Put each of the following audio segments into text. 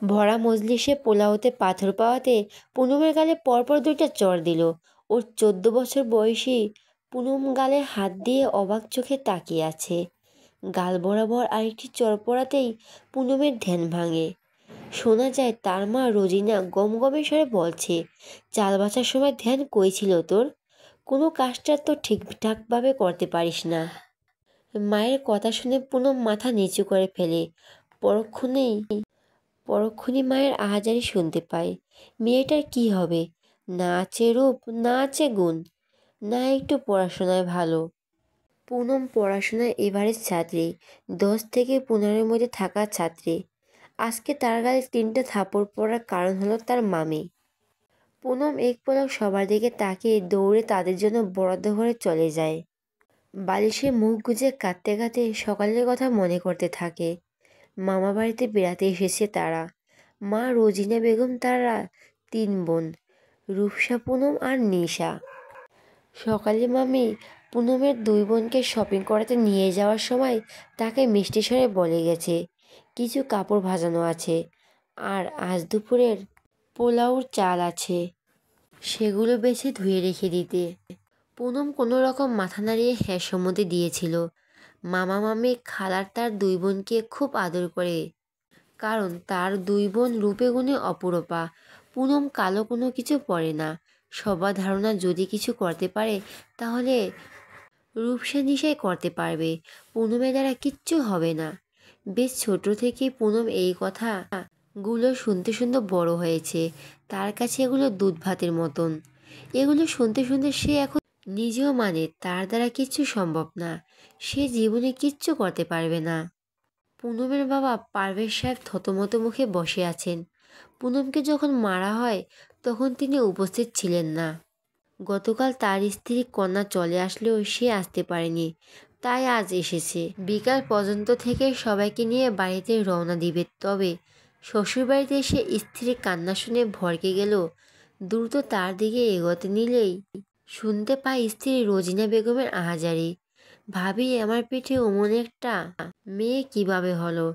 ভরা মজলিসে পোলাওতে পাথর পাওয়াতে পুনমের গালে পরপর দুইটা চড় দিল। ওর 14 বছর বয়সী পুনম গালে হাত দিয়ে অবাক চোখে তাকিয়ে আছে। গাল বরাবর আরেকটি চড় পড়াতেই পুনমের ধ্যান ভাঙে। শোনা যায় তার মা রোজিনা গমগমে স্বরে বলছে, চাল বাছার সময় ধ্যান কই ছিল তোর? কোনো কাজটা তো ঠিকঠাকভাবে করতে পারিস না। মায়ের কথা শুনে পুনম মাথা নিচু করে ফেলে। পরক্ষণেই মায়ের আহাজারি শুনতে পায়। মেয়েটার কি হবে? না আছে রূপ, না আছে গুণ, না একটু পড়াশোনায় ভালো। পুনম পড়াশোনায় এভারেজ ছাত্রী, 10 থেকে 15-এর মধ্যে থাকা ছাত্রী। আজকে তার গালে 3টা থাপড় পড়ার কারণ হলো তার মামি। পুনম এক পলক সবার দিকে তাকিয়ে দৌড়ে তাদের জন্য বরাদ্দ ঘরে চলে যায়। বালিশে মুখ গুজে কাঁদতে কাঁদতে সকালের কথা মনে করতে থাকে। মামা বাড়িতে বেড়াতে এসেছে তারা। মা রোজিনা বেগম, তারা 3 বোন, রূপসা, পুনম আর নিশা। সকালে মামি পুনমের 2 বোনকে শপিং করাতে নিয়ে যাওয়ার সময় তাকে মিষ্টি স্বরে বলে গেছে কিছু কাপড় ভাজানো আছে আর আজ দুপুরের পোলাওর চাল আছে, সেগুলো বেছে ধুয়ে রেখে দিতে। পুনম কোনো রকম মাথা নাড়িয়ে হ্যাঁ সম্মতি দিয়েছিল। মামা মামি খালার তার 2 বোনকে খুব আদর করে, কারণ তার 2 বোন রূপে গুণে অপরূপা। পুনম কালো কোনো কিছু পরে না। সবার ধারণা যদি কিছু করতে পারে তাহলে রূপসা নিশাই করতে পারবে, পুনমের দ্বারা কিচ্ছু হবে না। বেশ ছোট থেকেই পুনম এই কথাগুলো শুনতে শুনতে বড় হয়েছে। তার কাছে এগুলো দুধ ভাতের মতন। এগুলো শুনতে শুনতে সে এখন নিজেও মানে তার দ্বারা কিচ্ছু সম্ভব না, সে জীবনে কিচ্ছু করতে পারবে না। পুনমের বাবা পারভেজ সাহেব থতমত মুখে বসে আছেন। পুনমকে যখন মারা হয় তখন তিনি উপস্থিত ছিলেন না। গতকাল তার স্ত্রী কন্যা চলে আসলেও সে আসতে পারেনি, তাই আজ এসেছে। বিকাল পর্যন্ত থেকে সবাইকে নিয়ে বাড়িতে রওনা দিবে। তবে শ্বশুরবাড়িতে এসে স্ত্রীর কান্না শুনে ভড়কে গেল। দ্রুত তার দিকে এগোতে নিলেই শুনতে পায় স্ত্রী রোজিনা বেগমের আহাজারি। ভাবি, আমার পেটে অমন একটা মেয়ে কিভাবে হলো?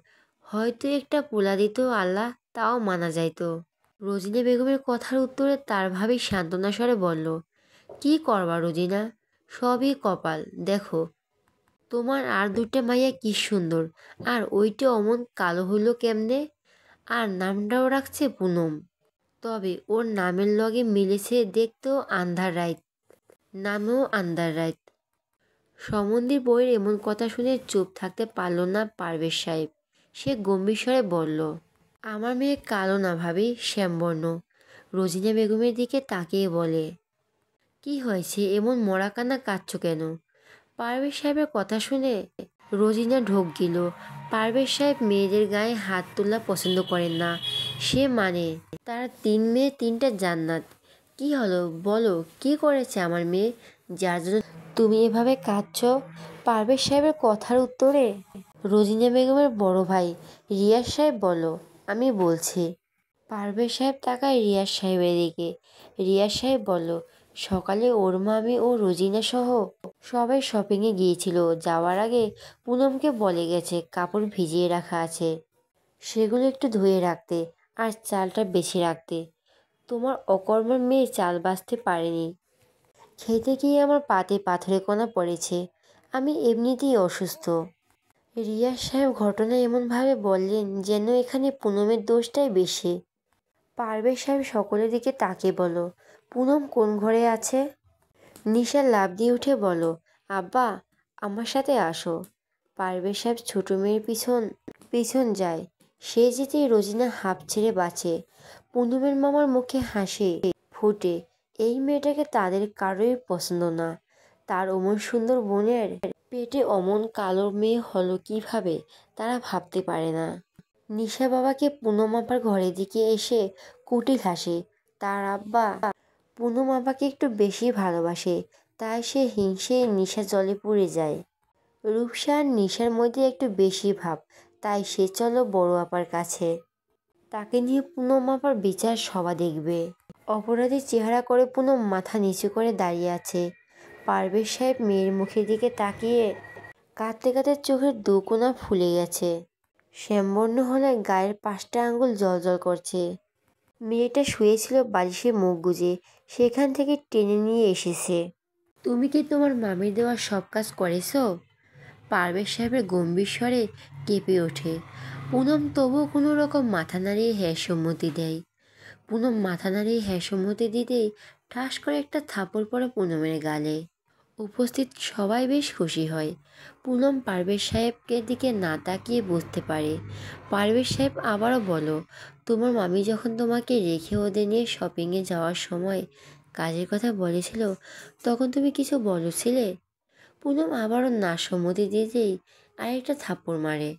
হয়তো একটা পোলা দিত আল্লাহ, তাও মানা যাইতো। রোজিনা বেগমের কথার উত্তরে তার ভাবি সান্ত্বনা স্বরে বলল, কি করবা রোজিনা, সবই কপাল। দেখো তোমার আর 2টা মাইয়া কি সুন্দর, আর ওইটা অমন কালো হইল কেমনে? আর নামটাও রাখছে পুনম। তবে ওর নামের লগে মিলেছে দেখতেও আন্ধার রাইত, নামেও আন্ধার রাইত। সমন্দির বইয়ের এমন কথা শুনে চুপ থাকতে পারল না পারভেজ সাহেব। সে গম্ভীর স্বরে বলল, আমার মেয়ে কালো না ভাবি, শ্যামবর্ণ। রোজিনা বেগমের দিকে তাকিয়ে বলে, কি হয়েছে, এমন মরা কান্না কাঁদছ কেন? পারভেজ সাহেবের কথা শুনে রোজিনা ঢোক গেল। পারভেজ সাহেব মেয়েদের গায়ে হাত তোলা পছন্দ করেন না। সে মানে তার 3 মেয়ে 3টা জান্নাত। কি হলো বলো, কি করেছে আমার মেয়ে যার জন্য তুমি এভাবে কাঁদছ? পারভেজ সাহেবের কথার উত্তরে রোজিনা বেগমের বড় ভাই রিয়াজ সাহেব বলল, আমি বলছি। পারভেজ সাহেব তাকায় রিয়াজ সাহেবের দিকে। রিয়াজ সাহেব বলল, সকালে ওর মামি ও রোজিনা সহ সবাই শপিংয়ে গিয়েছিল। যাওয়ার আগে পুনমকে বলে গেছে কাপড় ভিজিয়ে রাখা আছে, সেগুলো একটু ধুয়ে রাখতে আর চালটা বেছে রাখতে। তোমার অকর্মার মেয়ে চাল বাছতে পারেনি। খেতে গিয়ে আমার পাতে পাথরে কণা পড়েছে। আমি এমনিতেই অসুস্থ। রিয়াজ সাহেব ঘটনা এমনভাবে বললেন যেন এখানে পুনমের দোষটাই বেশি। পারভেজ সাহেব সকলের দিকে তাকিয়ে বলল, পুনম কোন ঘরে আছে? নিশা লাফ দিয়ে উঠে বলল, আব্বা আমার সাথে আসো। পারভেজ সাহেব ছোট মেয়ের পিছন পিছন যায়। সে যেতেই রোজিনা হাঁপ ছেড়ে বাঁচে। পুনমের মামার মুখে হাসি ফুটে। এই মেয়েটাকে তাদের কারোই পছন্দ না। তার অমন সুন্দর বোনের পেটে অমন কালো মেয়ে হলো কিভাবে তারা ভাবতে পারে না। নিশা বাবাকে পুনম আপার ঘরের দিকে এসে কুটিল হাসে। তার আব্বা পুনম আপাকে একটু বেশি ভালোবাসে, তাই সে হিংসে নিশা জলে পুড়ে যায়। রূপসা আর নিশার মধ্যে একটু বেশি ভাব, তাই সে চলো বড় আপার কাছে। তাকে নিয়ে পুনম আপার বিচার সভা দেখবে। অপরাধী চেহারা করে পুনম মাথা নিচু করে দাঁড়িয়ে আছে। পারভেজ সাহেব মেয়ের মুখের দিকে তাকিয়ে কাঁদতে কাঁদতে চোখের 2 কোণা ফুলে গেছে। শ্যামবর্ণ হলে গায়ের 5টা আঙ্গুল জ্বলজ্বল করছে। মেয়েটা শুয়েছিল বালিশে মুখ গুজে, সেখান থেকে টেনে নিয়ে এসেছে। তুমি কি তোমার মামির দেওয়া সব কাজ করেছো? পারভেজ সাহেবের গম্ভীর স্বরে কেঁপে ওঠে। পুনম তবুও কোনো রকম মাথা নাড়িয়ে হ্যাঁ সম্মতি দেয়। পুনম মাথা নাড়িয়ে হ্যাঁ সম্মতি দিতেই ঠাস করে একটা থাপড় পড়ে পুনমের গালে। উপস্থিত সবাই বেশ খুশি হয়। পুনম পারভেজ সাহেবকে দিকে না তাকিয়ে বুঝতে পারে। পারভেজ সাহেব আবারও বলো, তোমার মামি যখন তোমাকে রেখে ওদের নিয়ে শপিংয়ে যাওয়ার সময় কাজের কথা বলেছিল, তখন তুমি কিছু বলেছিলে? পুনম আবারও না সম্মতি দিতেই আরেকটা থাপ্পড় মারে।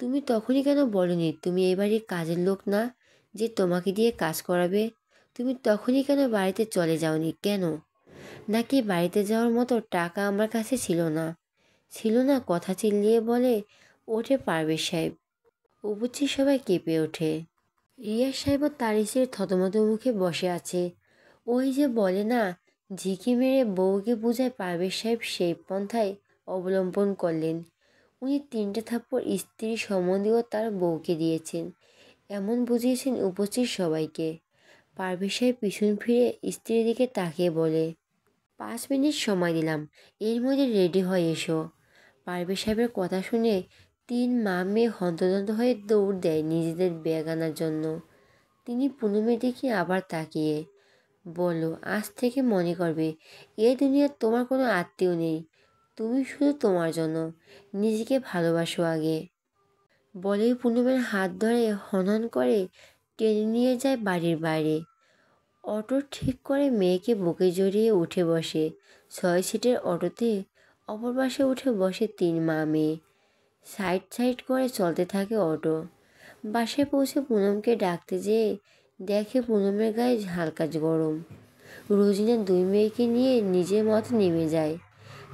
তুমি তখনই কেন বলনি তুমি এই বাড়ির কাজের লোক না, যে তোমাকে দিয়ে কাজ করাবে? তুমি তখনই কেন বাড়িতে চলে যাওনি কেন? নাকি বাড়িতে যাওয়ার মতো টাকা আমার কাছে ছিল না? ছিল না? কথা চিল্লিয়ে বলে ওঠে পারভেজ সাহেব। উপস্থিত সবাই কেঁপে ওঠে। রিয়াজ সাহেবও তার স্ত্রীর থতমত মুখে বসে আছে। ওই যে বলে না, ঝিঁকি মেরে বউকে বুঝায়, পারভেজ সাহেব সেই পন্থায় অবলম্বন করলেন। উনি 3টে থাপ্পড় স্ত্রী সম্বন্ধেও তার বউকে দিয়েছেন, এমন বুঝিয়েছেন উপস্থিত সবাইকে। পারভেজ সাহেব পিছন ফিরে স্ত্রীর দিকে তাকিয়ে বলে, 5 মিনিট সময় দিলাম, এর মধ্যে রেডি হয়ে এসো। পারভেজ সাহেবের কথা শুনে 3 মা মেয়ে হন্তদন্ত হয়ে দৌড় দেয় নিজেদের ব্যাগ আনার জন্য। তিনি পুনমের দিকে আবার তাকিয়ে বলল, আজ থেকে মনে করবে এ দুনিয়ার তোমার কোনো আত্মীয় নেই, তুমি শুধু তোমার জন্য নিজেকে ভালোবাসো আগে। বলেই পুনমের হাত ধরে হনন করে টেনে নিয়ে যায় বাড়ির বাইরে। অটো ঠিক করে মেয়েকে বুকে জড়িয়ে উঠে বসে। 6 সিটের অটোতে অপর পাশে উঠে বসে 3 মা মেয়ে। সাইড সাইড করে চলতে থাকে অটো। বাসায় পৌঁছে পুনমকে ডাকতে যেয়ে দেখে পুনমের গায়ে হালকা গরম। রোজিনা 2 মেয়েকে নিয়ে নিজের মতো নেমে যায়।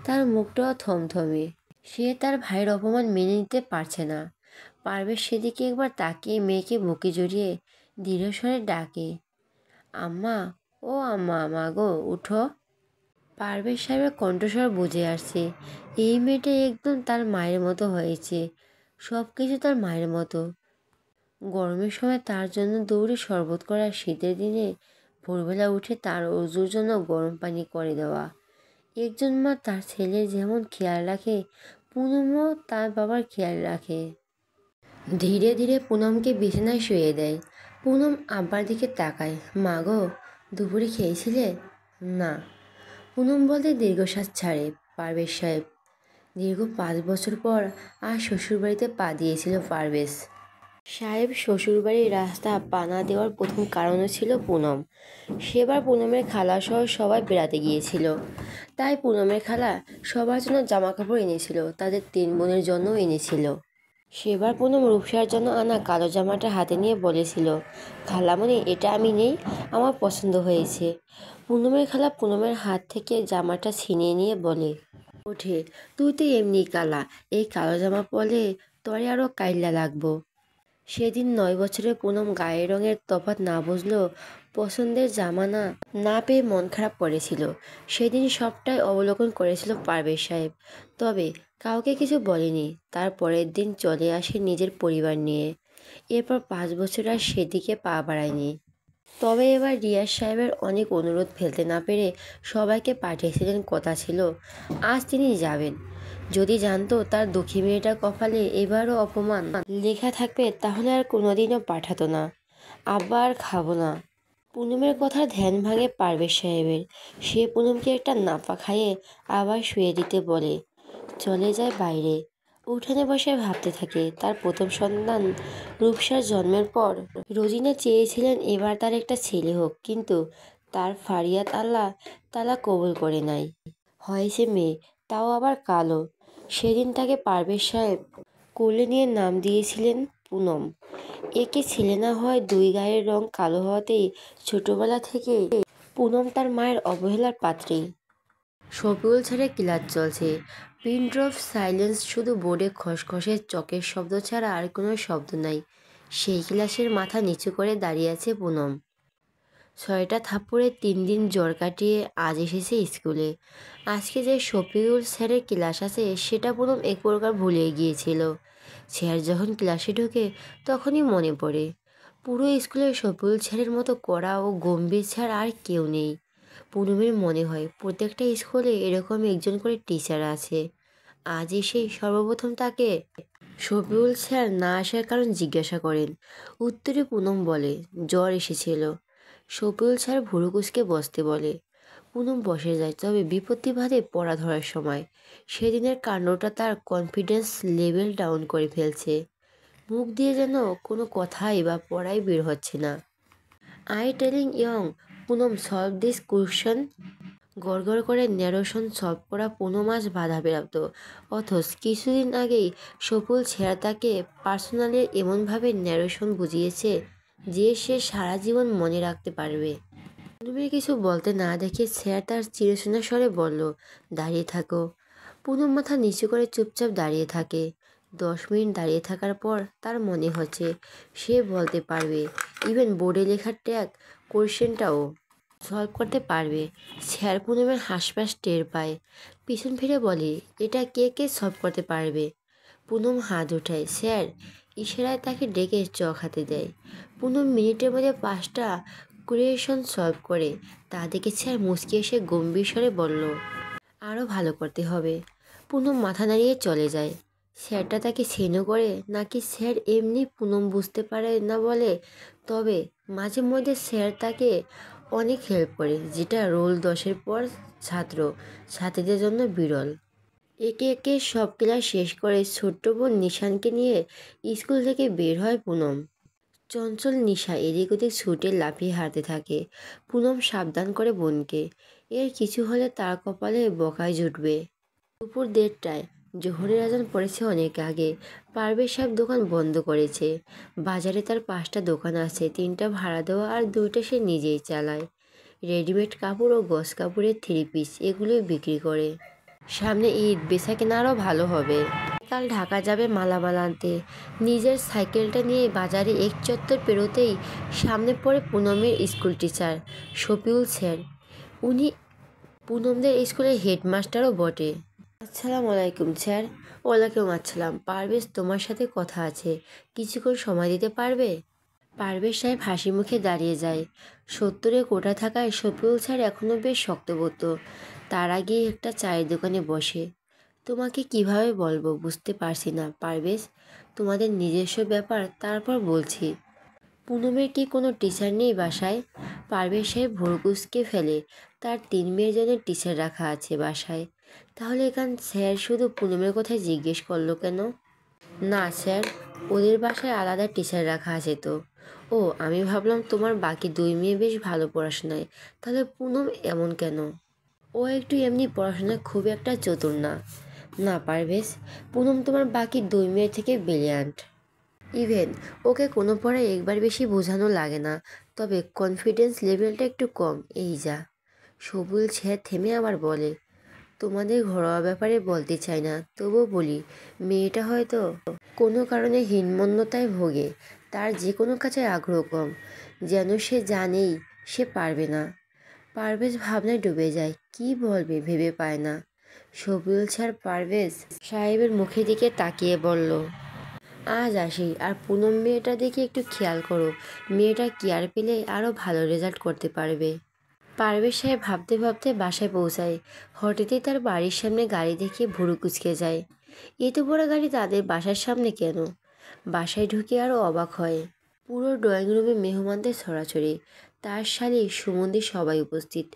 তার মুখটাও থমথমে। সে তার ভাইয়ের অপমান মেনে নিতে পারছে না। পারভেজ সেদিকে একবার তাকিয়ে মেয়েকে বুকে জড়িয়ে দৃঢ়স্বরে ডাকে, আম্মা, ও আম্মা, মা গো উঠো। পারভেজ সাহেবের কণ্ঠস্বর বুঝে আসছে, এই মেয়েটা একদম তার মায়ের মতো হয়েছে, সব কিছু তার মায়ের মতো। গরমের সময় তার জন্য দৌড়ে শরবত করা, শীতের দিনে ভোরবেলা উঠে তার অজুর জন্য গরম পানি করে দেওয়া। একজন মা তার ছেলের যেমন খেয়াল রাখে, পুনমও তার বাবার খেয়াল রাখে। ধীরে ধীরে পুনমকে বিছানায় শুয়ে দেয়। পুনম আব্বার দিকে তাকায়, মা গো, দুপুরে খেয়েছিলে? না। পুনম বলতে দীর্ঘশ্বাস ছাড়ে। পারভেজ সাহেব দীর্ঘ 5 বছর পর আর শ্বশুরবাড়িতে পা দিয়েছিল পারভেজ সাহেব। শ্বশুরবাড়ির রাস্তা পানা দেওয়ার প্রথম কারণও ছিল পুনম। সেবার পুনমের খালাসহ সবাই বেড়াতে গিয়েছিল, তাই পুনমের খালা সবার জন্য জামা কাপড় এনেছিল, তাদের 3 বোনের জন্যও এনেছিল। সেবার পুনম রূপসার জন্য আনা কালো জামাটা হাতে নিয়ে বলেছিল, খালামণি, এটা আমি নেই, আমার পছন্দ হয়েছে। পুনমের খালা পুনমের হাত থেকে জামাটা ছিনিয়ে নিয়ে বলে ওঠে, তুই তো এমনি কালা, এই কালো জামা পরলে তরে আরও কাইল্লা লাগবো। সেদিন 9 বছরের পুনম গায়ের রঙের তফাৎ না বুঝলেও পছন্দের জামা না পেয়ে মন খারাপ করেছিল। সেদিন সবটাই অবলোকন করেছিল পারভেজ সাহেব, তবে কাউকে কিছু বলেনি। তার পরের দিন চলে আসে নিজের পরিবার নিয়ে। এরপর 5 বছর আর সেদিকে পা বাড়ায়নি। তবে এবার রিয়াজ সাহেবের অনেক অনুরোধ ফেলতে না পেরে সবাইকে পাঠিয়েছিলেন, কথা ছিল আজ তিনি যাবেন। যদি জানতো তার দুঃখী মেয়েটার কপালে এবারও অপমান লেখা থাকবে, তাহলে আর কোনোদিনও পাঠাতো না। আবার খাবো না। পুনমের কথার ধ্যান ভাঙে পারভেজ সাহেবের। সে পুনমকে একটা নাপা খাইয়ে আবার শুয়ে দিতে বলে চলে যায় বাইরে। উঠানে বসে ভাবতে থাকে, তার প্রথম সন্তান রূপসার জন্মের পর রোজিনা চেয়েছিলেন এবার তার একটা ছেলে হোক, কিন্তু তার ফারিয়াত আল্লাহ তালা কবুল করে নাই। হয়েছে মেয়ে, তাও আবার কালো। সেদিন তাকে পারভেজ সাহেব কোলে নিয়ে নাম দিয়েছিলেন পুনম। একে ছেলে না হয় 2 গায়ের রং কালো হওয়াতেই ছোটবেলা থেকে পুনম তার মায়ের অবহেলার পাত্রী। শফিউল ছেড়ে ক্লাস চলছে। পিন ড্রপ সাইলেন্স, শুধু বোর্ডে খসখসে চকের শব্দ ছাড়া আর কোনো শব্দ নাই। সেই ক্লাসের মাথা নিচু করে দাঁড়িয়ে আছে পুনম। 6টা থাপ্পড়ে 3 দিন জ্বর কাটিয়ে আজ এসেছে স্কুলে। আজকে যে শফিউল স্যারের ক্লাস আছে সেটা পুনম এক প্রকার ভুলে গিয়েছিল। স্যার যখন ক্লাসে ঢোকে তখনই মনে পড়ে পুরো স্কুলে শফিউল স্যারের মতো কড়া ও গম্ভীর স্যার আর কেউ নেই। পুনমের মনে হয় প্রত্যেকটা স্কুলে এরকম একজন করে টিচার আছে। আজ এসে সর্বপ্রথম তাকে শফিউল স্যার না আসার কারণ জিজ্ঞাসা করেন। উত্তরে পুনম বলে জ্বর এসেছিল। শফিউল স্যার ভুরু কুঁচকে বসতে বলে। পুনম বসে যায়, তবে বিপত্তি বাধে পড়া ধরার সময়। সেদিনের কাণ্ডটা তার কনফিডেন্স লেভেল ডাউন করে ফেলছে। মুখ দিয়ে যেন কোনো কথাই বা পড়াই বের হচ্ছে না। I telling young Poonam solve this question. গড়গড় করে ন্যারেশন সলভ করা 15 মাস বাধাপ্রাপ্ত, অথচ কিছুদিন আগেই শফিউল স্যার তাকে পার্সোনালি এমনভাবে ন্যারেশন বুঝিয়েছে যে সে সারা জীবন মনে রাখতে পারবে। পুনমের কিছু বলতে না দেখে স্যার তার চিরচেনা স্বরে বলল, দাঁড়িয়ে থাকো। পুনম মাথা নিচু করে চুপচাপ দাঁড়িয়ে থাকে। 10 মিনিট দাঁড়িয়ে থাকার পর তার মনে হচ্ছে সে বলতে পারবে, ইভেন বোর্ডে লেখা ট্যাগ কোয়েশ্চেনটাও সলভ করতে পারবে। স্যার পুনমের হাসপাস টের পায়, পিছন ফিরে বলে, এটা কে কে সলভ করতে পারবে? পুনম হাত উঠায়। স্যার ইশারায় তাকে ডেকে চক হাতে দেয়। পুনম মিনিটের মধ্যে 5টা ক্রিয়েশন সলভ করে। তা দেখে স্যার মুচকি এসে গম্ভীর স্বরে বলল, আরও ভালো করতে হবে। পুনম মাথা নাড়িয়ে চলে যায়। স্যারটা তাকে সেনো করে নাকি স্যার এমনি পুনম বুঝতে পারে না বলে, তবে মাঝে মধ্যে স্যার তাকে অনেক হেল্প করে, যেটা রোল 10-এর পর ছাত্রীদের জন্য বিরল। একে একে সব ক্লাস শেষ করে ছোট্ট বোন নিশানকে নিয়ে স্কুল থেকে বের হয় পুনম। চঞ্চল নিশা এদিক ওদিক ছুটে লাফিয়ে হাঁটতে থাকে। পুনম সাবধান করে বোনকে, এর কিছু হলে তার কপালে বকাই জুটবে। দুপুর 1:30টায় জোহরের আজান পড়েছে অনেক আগে। পারভেজ সাহেব দোকান বন্ধ করেছে। বাজারে তার 5টা দোকান আছে, 3টা ভাড়া দেওয়া আর 2টা সে নিজেই চালায়। রেডিমেড কাপড় ও গস কাপড়ের 3 পিস এগুলোই বিক্রি করে। সামনে ঈদ, বেচাকেনা আরও ভালো হবে। কাল ঢাকা যাবে মালামাল আনতে। নিজের সাইকেলটা নিয়ে বাজারে এক চত্বর পেরোতেই সামনে পড়ে পুনমের স্কুল টিচার শফিউল স্যার। উনি পুনমদের স্কুলের হেডমাস্টারও বটে। আসসালামু আলাইকুম স্যার। ওয়ালাইকুম আসসালাম। পারভেজ, তোমার সাথে কথা আছে, কিছুক্ষণ সময় দিতে পারবে? পারভেজ সাহেব হাসি মুখে দাঁড়িয়ে যায়। 70-এ কোটা থাকায় শফিউল স্যার এখনও বেশ শক্তপোক্ত। তার আগে একটা চায়ের দোকানে বসে। তোমাকে কিভাবে বলবো বুঝতে পারছি না পারভেজ, তোমাদের নিজস্ব ব্যাপার, তারপর বলছি। পুনমের কি কোনো টিচার নেই বাসায়? পারভেজ সাহেব ভুরু কুঁচকে ফেলে। তার 3 মেয়ের জন্য টিচার রাখা আছে বাসায়। তাহলে এখান স্যার শুধু পুনমের কথাই জিজ্ঞেস করলো কেন? না স্যার, ওদের বাসায় আলাদা টিচার রাখা আছে তো। ও, আমি ভাবলাম তোমার বাকি 2 মেয়ে বেশ ভালো পড়াশোনায়, তাহলে পুনম এমন কেন? ও একটু এমনি পড়াশোনায় খুব একটা চতুর না। না পারভেজ, পুনম তোমার বাকি 2 মেয়ের থেকে ব্রিলিয়ান্ট। ইভেন ওকে কোনো পড়ায় একবার বেশি বোঝানো লাগে না, তবে কনফিডেন্স লেভেলটা একটু কম, এই যা। সবুল স্যার থেমে আবার বলে, তোমাদের ঘরোয়া ব্যাপারে বলতে চাই না, তবুও বলি, মেয়েটা হয়তো কোনো কারণে হীনমন্যতায় ভোগে। তার যে কোনো কাজে আগ্রহ কম, যেন সে জানেই সে পারবে না। পারভেজ ভাবনায় ডুবে যায়, কি বলবে ভেবে পায় না। শফিউল স্যার পারভেজ সাহেবের মুখের দিকে তাকিয়ে বলল, আজ আসি, আর পুনম মেয়েটা দেখে একটু খেয়াল করো, মেয়েটা কেয়ার পেলে আরও ভালো রেজাল্ট করতে পারবে। পারভেজ সাহেব ভাবতে ভাবতে বাসায় পৌঁছায়। হঠাৎই তার বাড়ির সামনে গাড়ি দেখে ভুরু কুঁচকে যায়। এত বড় গাড়ি তাদের বাসার সামনে কেন? বাসায় ঢুকে আরও অবাক হয়। পুরো ড্রয়িং রুমে মেহমানদের ছড়াছড়ি। তার শালি সুমন্দি সবাই উপস্থিত,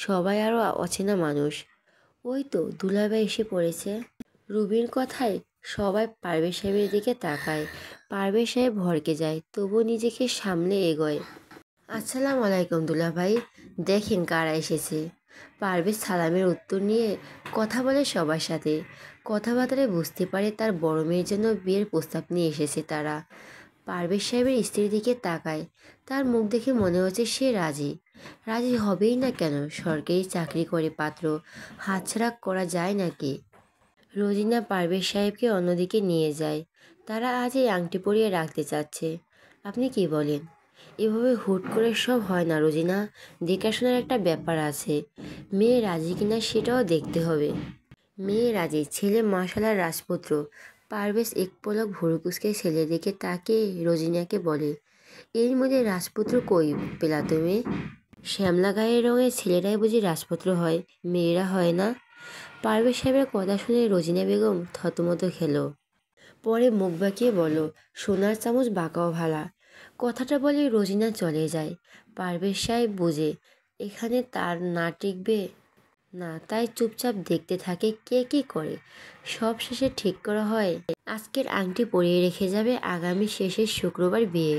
সবাই আরও অচেনা মানুষ। ওই তো দুলাভাই এসে পড়েছে। রুবির কথায় সবাই পারভেজ সাহেবের দিকে তাকায়। পারভেজ সাহেব ভড়কে যায়, তবুও নিজেকে সামলে এগোয়। আসসালামু আলাইকুম দুলাভাই, দেখেন কারা এসেছে। পারভেজ সালামের উত্তর নিয়ে কথা বলে সবার সাথে। কথাবার্তায় বুঝতে পারে তার বড় মেয়ের জন্য বিয়ের প্রস্তাব নিয়ে এসেছে তারা। পারভেজ সাহেবের স্ত্রীর দিকে তাকায়। তার মুখ দেখে মনে হচ্ছে সে রাজি। রাজি হবেই না কেন, সরকারি চাকরি করে পাত্র, হাতছাড়া করা যায় নাকি? রোজিনা পারভেজ সাহেবকে অন্যদিকে নিয়ে যায়। তারা আজ এই আংটি পরিয়ে রাখতে চাচ্ছে। আপনি কি বলেন? এভাবে হুট করে সব হয় না রোজিনা, দেখাশোনার একটা ব্যাপার আছে। মেয়ে রাজি কিনা সেটাও দেখতে হবে। মেয়ে রাজি, ছেলে মাশাআল্লাহ রাজপুত্র, পারভেজ এক পলক ভুরু কুঁচকে ছেলের দিকে তাকে রোজিনাকে বলে, এর মধ্যে রাজপুত্র কই পেলা তুমি? শ্যামলা গায়ের রঙের ছেলেরাই বুঝি রাজপুত্র হয়, মেয়েরা হয় না? পারভেজ সাহেবের কথা শুনে রোজিনা বেগম থতমত খেল। পরে মুখ বাঁকিয়ে বলল, সোনার চামচ বাঁকাও ভালা। কথাটা বলে রোজিনা চলে যায়। পারভেজ সাহেব বুঝে এখানে তার না টিকবে না, তাই চুপচাপ দেখতে থাকে কে কি করে। সব শেষে ঠিক করা হয় আজকের আংটি পরিয়ে রেখে যাবে আগামী শেষের শুক্রবার বিয়ে।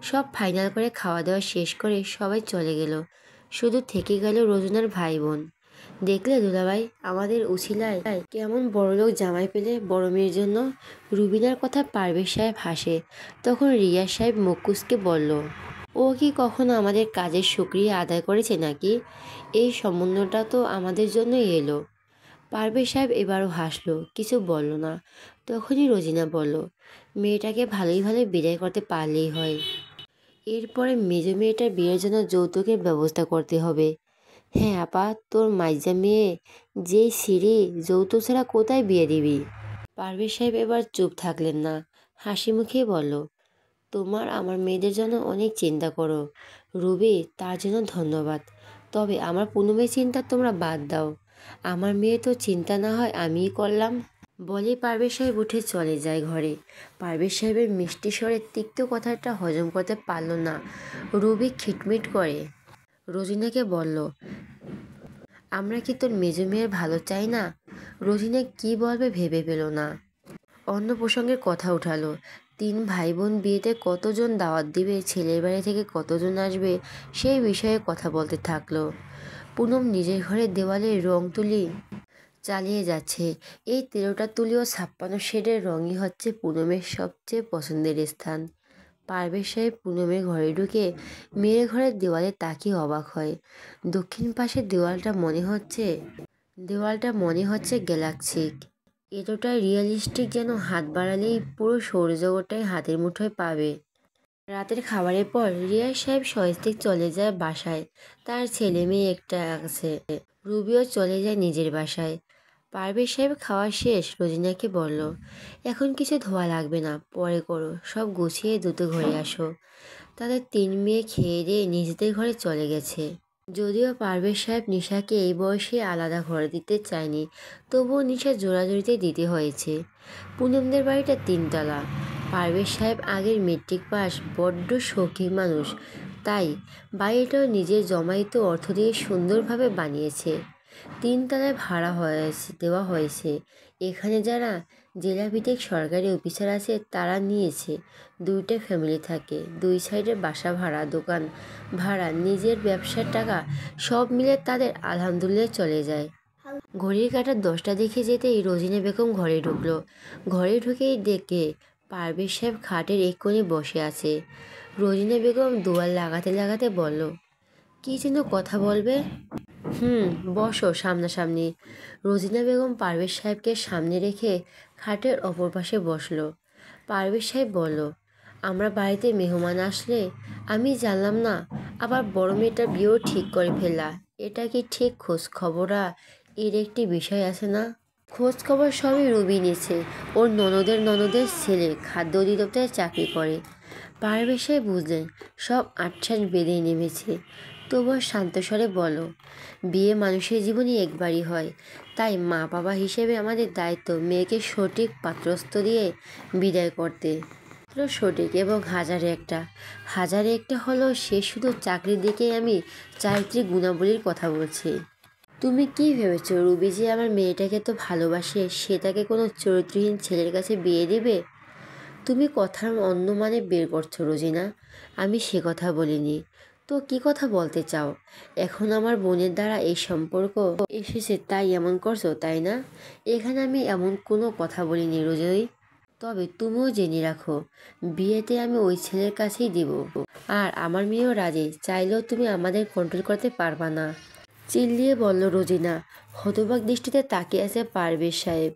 সব ফাইনাল করে খাওয়া দাওয়া শেষ করে সবাই চলে গেল। শুধু থেকে গেল রোজনার ভাই বোন। দেখলে দুলাভাই, আমাদের উছিলায় কেমন বড়লোক জামাই পেলে বড় মেয়ের জন্য। রুবিনার কথা পারভেজ সাহেব হাসে। তখন রিয়াজ সাহেব মুখ কুঁচকে বলল, ও কি কখনো আমাদের কাজের শুকরিয়া আদায় করেছে নাকি? এই সম্বন্ধটা তো আমাদের জন্যই এলো। পারভেজ সাহেব এবারও হাসলো, কিছু বলল না। তখনই রোজিনা বলল, মেয়েটাকে ভালোই ভালোই বিদায় করতে পারলেই হয়। এরপরে মেজ মেয়েটার বিয়ের জন্য যৌতুকের ব্যবস্থা করতে হবে। হ্যাঁ আপা, তোর মাইজা মেয়ে যেই সিঁড়ি, যৌতুক ছাড়া কোথায় বিয়ে দিবি? পারভেজ সাহেব এবার চুপ থাকলেন না, হাসি মুখেই বলল, তোমার আমার মেয়েদের জন্য অনেক চিন্তা করো রুবি, তার জন্য ধন্যবাদ। তবে আমার পুনমের চিন্তা তোমরা বাদ দাও। আমার মেয়ে তো চিন্তা না হয় আমিই করলাম। বলে পারভেজ সাহেব উঠে চলে যায় ঘরে। পারভেজ সাহেবের মিষ্টি স্বরের তিক্ত কথাটা হজম করতে পারল না। রুবি খিটমিট করে রোজিনাকে বলল, আমরা কি তোর মেজো মেয়ের ভালো চাই না? রোজিনা কি বলবে ভেবে পেল না। অন্য প্রসঙ্গের কথা উঠালো। 3 ভাই বোন বিয়েতে কতজন দাওয়াত দিবে, ছেলের বাড়ি থেকে কতজন আসবে, সেই বিষয়ে কথা বলতে থাকলো। পুনম নিজের ঘরের দেওয়ালে রং তুলি চালিয়ে যাচ্ছে। এই 13টা তুলি ও 56 শেডের রঙই হচ্ছে পুনমের সবচেয়ে পছন্দের স্থান। পারভেজ সাহেব পুনমের ঘরে ঢুকে মেয়ের ঘরের দেওয়ালে তাকিয়ে অবাক হয়। দক্ষিণ পাশের দেওয়ালটা মনে হচ্ছে গ্যালাক্সিক। এতটা রিয়েলিস্টিক যেন হাত বাড়ালেই পুরো সৌরজগৎটাই হাতের মুঠোয় পাবে। রাতের খাবারের পর রিয়াজ সাহেব সস্ত্রীক চলে যায় বাসায়। তার ছেলে মেয়ে একটা আছে। রুবিও চলে যায় নিজের বাসায়। পারভেজ সাহেব খাওয়া শেষ রোজিনাকে বলল, এখন কিছু ধোয়া লাগবে না, পরে করো, সব গুছিয়ে দ্রুত ঘরে আসো। তাদের 3 মেয়ে খেয়ে দিয়ে নিজেদের ঘরে চলে গেছে। যদিও পারভেজ সাহেব নিশাকে এই বয়সে আলাদা ঘরে দিতে চায়নি, তবুও নিশা জোরাজুরিতে দিতে হয়েছে। পুনমদের বাড়িটা 3 তলা। পারভেজ সাহেব আগের মেট্রিক পাস, বড্ড শৌখিন মানুষ, তাই বাড়িটাও নিজের জমাইত অর্থ দিয়ে সুন্দরভাবে বানিয়েছে। 3 তলায় ভাড়া দেওয়া হয়েছে। এখানে যারা জেলাভিত্তিক সরকারি অফিসার আছে তারা নিয়েছে। 2টা ফ্যামিলি থাকে। 2 সাইডে বাসা ভাড়া, দোকান ভাড়া, নিজের ব্যবসার টাকা সব মিলে তাদের আলহামদুলিল্লাহ চলে যায়। ঘড়ির কাঁটা 10টা দেখে যেতেই রোজিনা বেগম ঘরে ঢুকলো। ঘরে ঢুকেই দেখে পারভেজ সাহেব খাটের এক কোণে বসে আছে। রোজিনা বেগম দুয়ার লাগাতে লাগাতে বলল, কি যেন কথা বলবে? বসো সামনাসামনি। রোজিনা বেগম পারভেজ সাহেবকে সামনে রেখে খাটের অপর পাশে বসলো। পারভেজ সাহেব বলল, আমরা বাড়িতে মেহমান আসলে আমি জানলাম না, আবার বড় মেয়েটার বিয়েও ঠিক করে ফেললা। এটা কি ঠিক খোঁজ খবরা এর একটি বিষয় আছে না? খোঁজ খবর সবই রুবি নিয়েছে। ওর ননদের ছেলে খাদ্য অধিদপ্তরে চাকরি করে। পারভেজ সাহেব বুঝলেন সব আটসাঁট বেঁধে নেমেছে, তবুও শান্ত স্বরে বলো, বিয়ে মানুষের জীবনে একবারই হয়, তাই মা বাবা হিসেবে আমাদের দায়িত্ব মেয়েকে সঠিক পাত্রস্থ দিয়ে বিদায় করতে। সঠিক এবং হাজারে একটা হলো সে শুধু চাকরির দিকেই আমি চারিত্রিক গুণাবলীর কথা বলছি। তুমি কি ভেবেছো রুবি যে আমার মেয়েটাকে তো ভালোবাসে, সে তাকে কোনো চরিত্রহীন ছেলের কাছে বিয়ে দেবে? তুমি কথার অন্য মানে বের করছো রোজিনা। আমি সে কথা বলিনি। তো কি কথা বলতে চাও? এখন আমার বোনের দ্বারা এই সম্পর্ক এসেছে তাই এমন করছো, তাই না? এখানে আমি এমন কোনো কথা বলিনি রোজই। তবে তুমিও জেনে রাখো, বিয়েতে আমি ওই ছেলের কাছেই দিব। আর আমার মেয়েও রাজি, চাইলেও তুমি আমাদের কন্ট্রোল করতে পারবা না। চিল্লিয়ে বলল রোজিনা। হতবাক দৃষ্টিতে তাকিয়ে আছে পারভেজ সাহেব।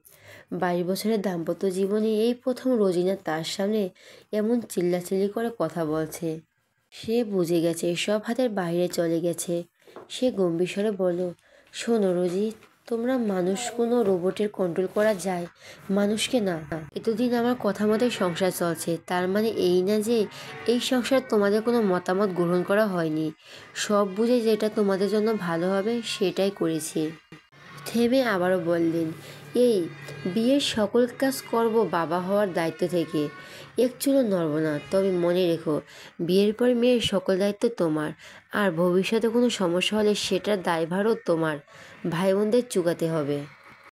22 বছরের দাম্পত্য জীবনে এই প্রথম রোজিনা তার সামনে এমন চিল্লাচিল্লি করে কথা বলছে। সে বুঝে গেছে সব হাতের বাইরে চলে গেছে। সে গম্ভীর স্বরে বলল, শোনো রোজি, তোমরা মানুষ কোনো রোবটের কন্ট্রোল করা যায়, মানুষকে না। এতদিন আমার কথা মতোই সংসার চলছে, তার মানে এই না যে এই সংসার তোমাদের কোনো মতামত গ্রহণ করা হয়নি। সব বুঝে যেটা তোমাদের জন্য ভালো হবে সেটাই করেছি। থেমে আবারও বললেন, এই বিয়ের সকল কাজ করব বাবা হওয়ার দায়িত্ব থেকে, একচুলও নড়ব না। তবে মনে রেখো, বিয়ের পর মেয়ের সকল দায়িত্ব তোমার, আর ভবিষ্যতে কোনো সমস্যা হলে সেটার দায়ভারও তোমার ভাই বোনদের চুকাতে হবে।